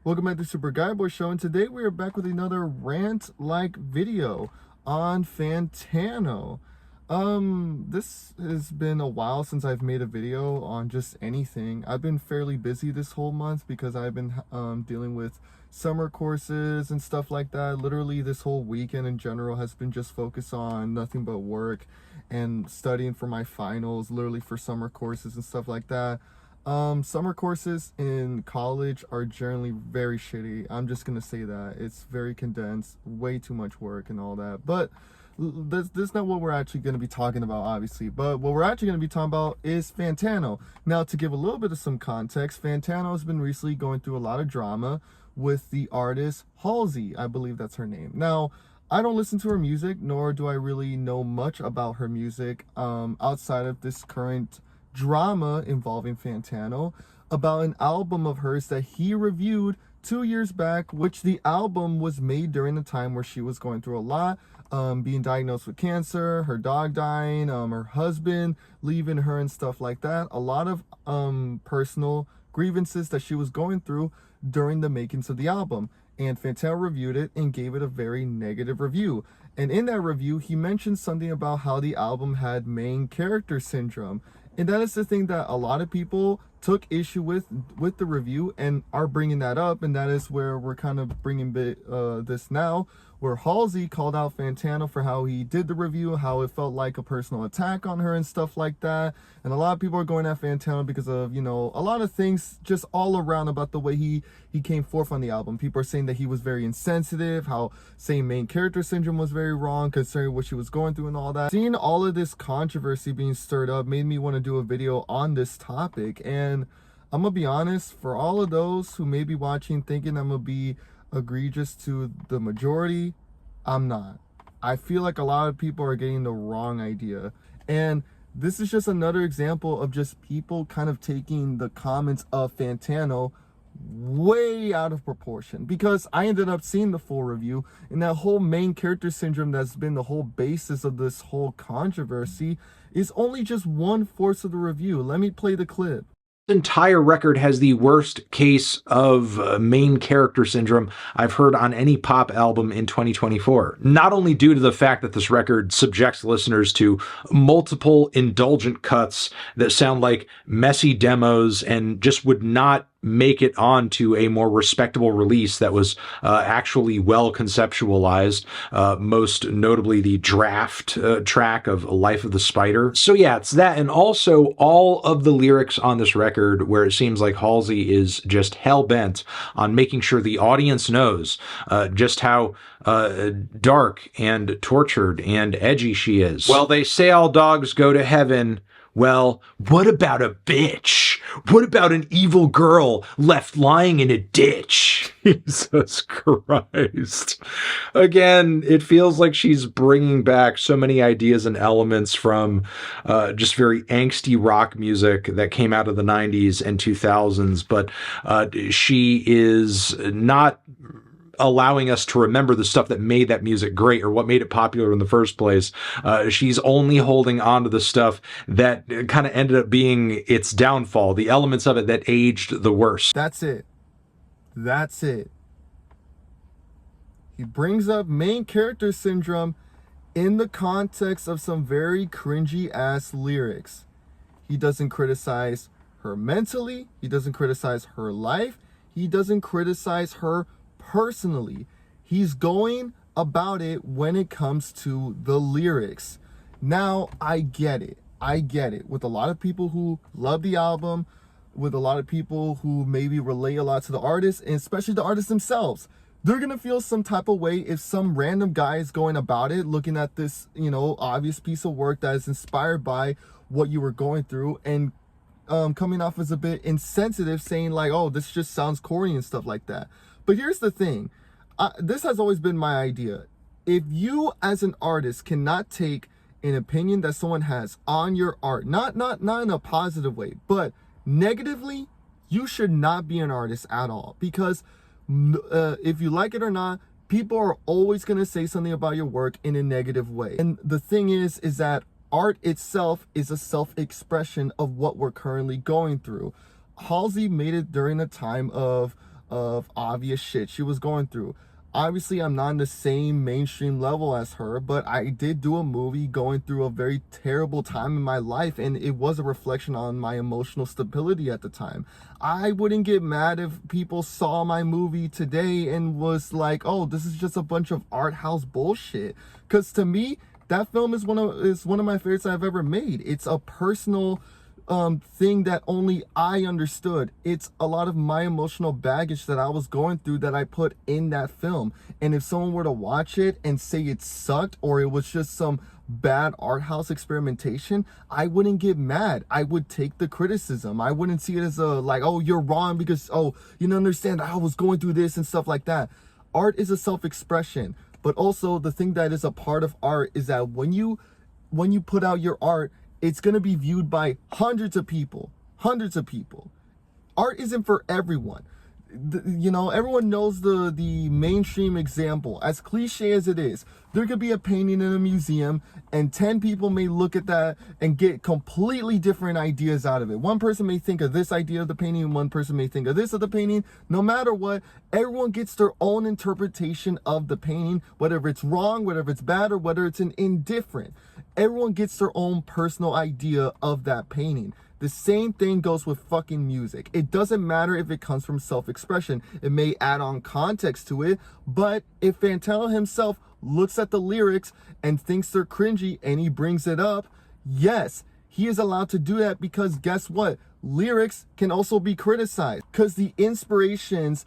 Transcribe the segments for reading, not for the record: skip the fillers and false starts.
Welcome back to Super Guy Boy Show, and today we are back with another rant-like video on Fantano. This has been a while since I've made a video on just anything. I've been fairly busy this whole month because I've been dealing with summer courses and stuff like that. Literally this whole weekend in general has been just focused on nothing but work and studying for my finals, literally for summer courses and stuff like that. Summer courses in college are generally very shitty. I'm just gonna say that. It's very condensed, way too much work and all that. But this is not what we're actually going to be talking about, obviously. But what we're actually going to be talking about is Fantano. Now, to give a little bit of some context, Fantano has been recently going through a lot of drama with the artist Halsey. I believe that's her name. Now, I don't listen to her music, nor do I really know much about her music outside of this current drama involving Fantano about an album of hers that he reviewed 2 years back, which the album was made during the time where she was going through a lot, being diagnosed with cancer, her dog dying, her husband leaving her and stuff like that. A lot of personal grievances that she was going through during the makings of the album. And Fantano reviewed it and gave it a very negative review. And in that review, he mentioned something about how the album had main character syndrome. And that is the thing that a lot of people took issue with the review and are bringing that up. And that is where we're kind of bringing this now, where Halsey called out Fantano for how he did the review, how it felt like a personal attack on her and stuff like that. And a lot of people are going at Fantano because of, you know, a lot of things just all around about the way he came forth on the album. People are saying that he was very insensitive, how saying main character syndrome was very wrong considering what she was going through and all that. Seeing all of this controversy being stirred up made me want to do a video on this topic. And I'm gonna be honest, for all of those who may be watching thinking I'm gonna be egregious to the majority, I'm not. I feel like a lot of people are getting the wrong idea. And this is just another example of just people kind of taking the comments of Fantano way out of proportion, because I ended up seeing the full review, and that whole main character syndrome that's been the whole basis of this whole controversy is only just 1/4 of the review. Let me play the clip. Entire record has the worst case of main character syndrome I've heard on any pop album in 2024. Not only due to the fact that this record subjects listeners to multiple indulgent cuts that sound like messy demos and just would not make it onto a more respectable release that was actually well conceptualized, most notably the draft track of Life of the Spider. So yeah, it's that, and also all of the lyrics on this record where it seems like Halsey is just hell-bent on making sure the audience knows just how dark and tortured and edgy she is. Well, they say all dogs go to heaven. Well, what about a bitch? What about an evil girl left lying in a ditch? Jesus Christ. Again, it feels like she's bringing back so many ideas and elements from just very angsty rock music that came out of the 90s and 2000s, but she is not allowing us to remember the stuff that made that music great or what made it popular in the first place. She's only holding on to the stuff that kind of ended up being its downfall, the elements of it that aged the worst. That's it. That's it. He brings up main character syndrome in the context of some very cringy ass lyrics. He doesn't criticize her mentally. He doesn't criticize her life. He doesn't criticize her personally. He's going about it when it comes to the lyrics. Now, I get it. With a lot of people who love the album, with a lot of people who maybe relate a lot to the artist, and especially the artists themselves, they're gonna feel some type of way if some random guy is going about it, looking at this, you know, obvious piece of work that is inspired by what you were going through, and coming off as a bit insensitive, saying like, oh, this just sounds corny and stuff like that. But here's the thing. This has always been my idea. If you as an artist cannot take an opinion that someone has on your art, not in a positive way, but negatively, you should not be an artist at all. Because if you like it or not, people are always going to say something about your work in a negative way. And the thing is that art itself is a self-expression of what we're currently going through. Halsey made it during a time of of obvious shit she was going through. Obviously, I'm not on the same mainstream level as her, but I did do a movie going through a very terrible time in my life, and it was a reflection on my emotional stability at the time. I wouldn't get mad if people saw my movie today and was like, oh, this is just a bunch of art house bullshit. Because to me, that film is one of my favorites I've ever made. It's a personal thing that only I understood. It's a lot of my emotional baggage that I was going through that I put in that film. And if someone were to watch it and say it sucked or it was just some bad art house experimentation, I wouldn't get mad. I would take the criticism. I wouldn't see it as a like, oh, you're wrong because, oh, you don't understand, I was going through this and stuff like that. Art is a self-expression, but also the thing that is a part of art is that when you put out your art, it's going to be viewed by hundreds of people. Art isn't for everyone. Everyone knows the mainstream example. As cliche as it is, there could be a painting in a museum and 10 people may look at that and get completely different ideas out of it. One person may think of this idea of the painting and one person may think of this of the painting. No matter what, everyone gets their own interpretation of the painting, whether it's wrong, whether it's bad, or whether it's an indifferent. Everyone gets their own personal idea of that painting. The same thing goes with fucking music. It doesn't matter if it comes from self-expression. It may add on context to it, but if Fantano himself looks at the lyrics and thinks they're cringy and he brings it up, yes, he is allowed to do that because guess what? Lyrics can also be criticized because the inspirations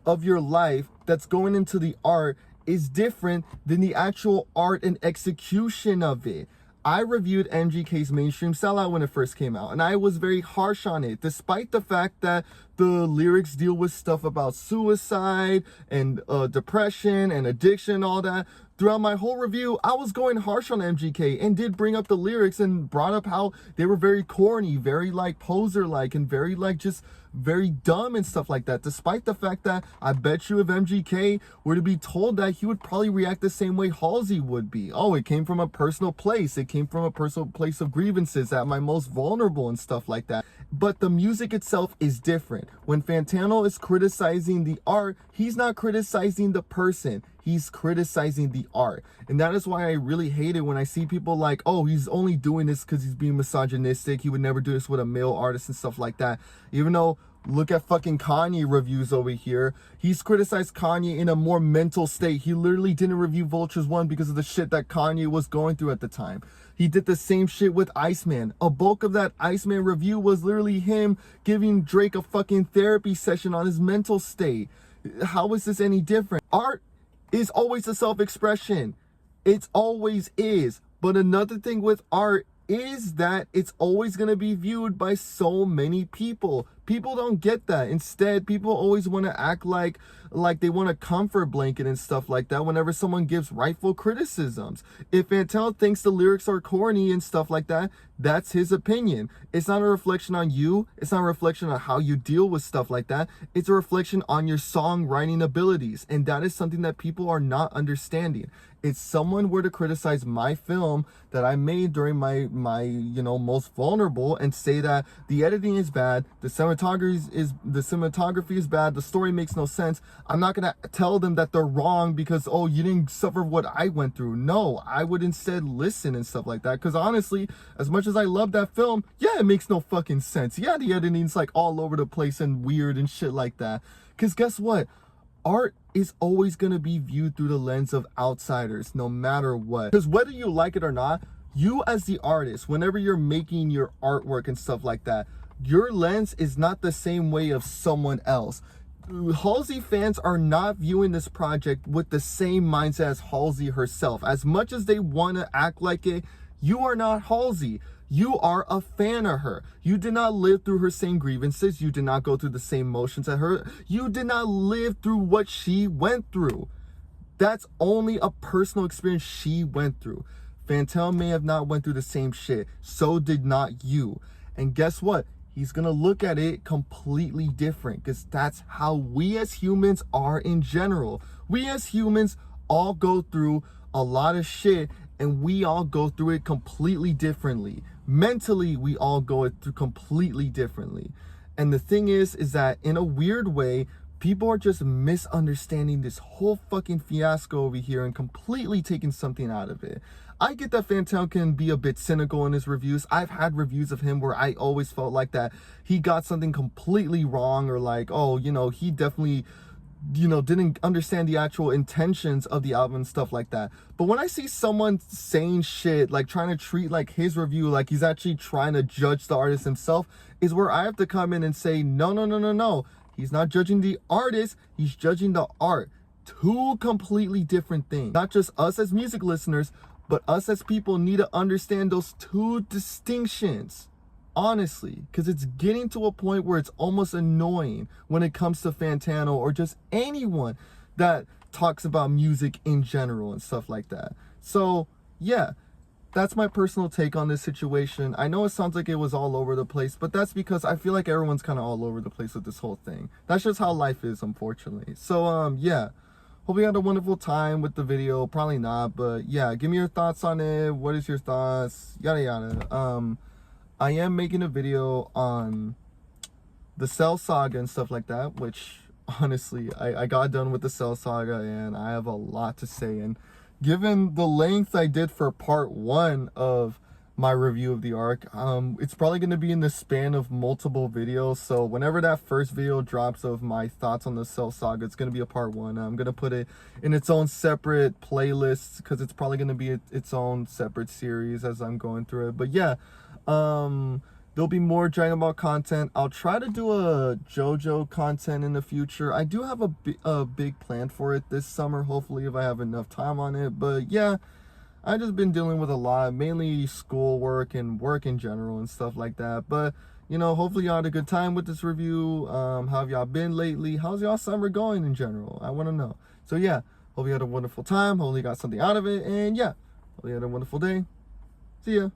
of your life that's going into the art is different than the actual art and execution of it. I reviewed MGK's Mainstream Sellout when it first came out, and I was very harsh on it, despite the fact that the lyrics deal with stuff about suicide and depression and addiction and all that. Throughout my whole review, I was going harsh on MGK and did bring up the lyrics and brought up how they were very corny, very like poser-like, and very like just very dumb and stuff like that. Despite the fact that I bet you if MGK were to be told that, he would probably react the same way Halsey would be. Oh, it came from a personal place. It came from a personal place of grievances at my most vulnerable and stuff like that. But the music itself is different. When Fantano is criticizing the art, he's not criticizing the person. He's criticizing the art. And that is why I really hate it when I see people like, oh, he's only doing this because he's being misogynistic. He would never do this with a male artist and stuff like that. Even though, look at fucking Kanye reviews over here. He's criticized Kanye in a more mental state. He literally didn't review Vultures 1 because of the shit that Kanye was going through at the time. He did the same shit with Iceman. A bulk of that Iceman review was literally him giving Drake a fucking therapy session on his mental state. How is this any different? Art is always a self-expression. It always is. But another thing with art is that it's always going to be viewed by so many people. People don't get that. Instead, people always want to act like they want a comfort blanket and stuff like that whenever someone gives rightful criticisms. If Fantano thinks the lyrics are corny and stuff like that, that's his opinion. It's not a reflection on you. It's not a reflection on how you deal with stuff like that. It's a reflection on your songwriting abilities. And that is something that people are not understanding. If someone were to criticize my film that I made during my most vulnerable and say that the editing is bad, the cinematography is bad, the story makes no sense, I'm not gonna tell them that they're wrong because, oh, you didn't suffer what I went through. No, I would instead listen and stuff like that. Because honestly, as much as I love that film, yeah, it makes no fucking sense. Yeah, the editing's like all over the place and weird and shit like that. Because guess what? Art is always going to be viewed through the lens of outsiders, no matter what. Because whether you like it or not, you as the artist, whenever you're making your artwork and stuff like that, your lens is not the same way of someone else. Halsey fans are not viewing this project with the same mindset as Halsey herself. As much as they want to act like it, you are not Halsey. You are a fan of her. You did not live through her same grievances. You did not go through the same motions as her. You did not live through what she went through. That's only a personal experience she went through. Fantano may have not went through the same shit. So did not you. And guess what? He's going to look at it completely different because that's how we as humans are in general. We as humans all go through a lot of shit and we all go through it completely differently. Mentally, we all go through completely differently. And the thing is that in a weird way, People are just misunderstanding this whole fucking fiasco over here and completely taking something out of it. I get that Fantano can be a bit cynical in his reviews. I've had reviews of him where I always felt like that he got something completely wrong, or like, oh, you know, he definitely, you know, didn't understand the actual intentions of the album and stuff like that. But when I see someone saying shit, like trying to treat like his review like he's actually trying to judge the artist himself, is where I have to come in and say, no. He's not judging the artist, he's judging the art. Two completely different things. Not just us as music listeners, but us as people need to understand those two distinctions. Honestly, because it's getting to a point where it's almost annoying when it comes to Fantano or just anyone that talks about music in general and stuff like that. So, yeah. That's my personal take on this situation. I know it sounds like it was all over the place, but that's because I feel like everyone's kind of all over the place with this whole thing. That's just how life is, unfortunately. So, yeah. Hope you had a wonderful time with the video. Probably not, but yeah. Give me your thoughts on it. What is your thoughts? Yada, yada. I am making a video on the Cell Saga and stuff like that, which, honestly, I got done with the Cell Saga, and I have a lot to say, and given the length I did for part 1 of my review of the arc, it's probably going to be in the span of multiple videos. So whenever that first video drops of my thoughts on the Cell Saga, it's going to be a part 1. I'm going to put it in its own separate playlist because it's probably going to be its own separate series as I'm going through it. But yeah, there'll be more Dragon Ball content. I'll try to do a JoJo content in the future. I do have a big plan for it this summer, hopefully, if I have enough time on it. But yeah, I've just been dealing with a lot, mainly schoolwork and work in general and stuff like that. But, you know, hopefully y'all had a good time with this review. How have y'all been lately? How's y'all summer going in general? I want to know. So yeah, hope you had a wonderful time. Hopefully you got something out of it. And yeah, hope you had a wonderful day. See ya.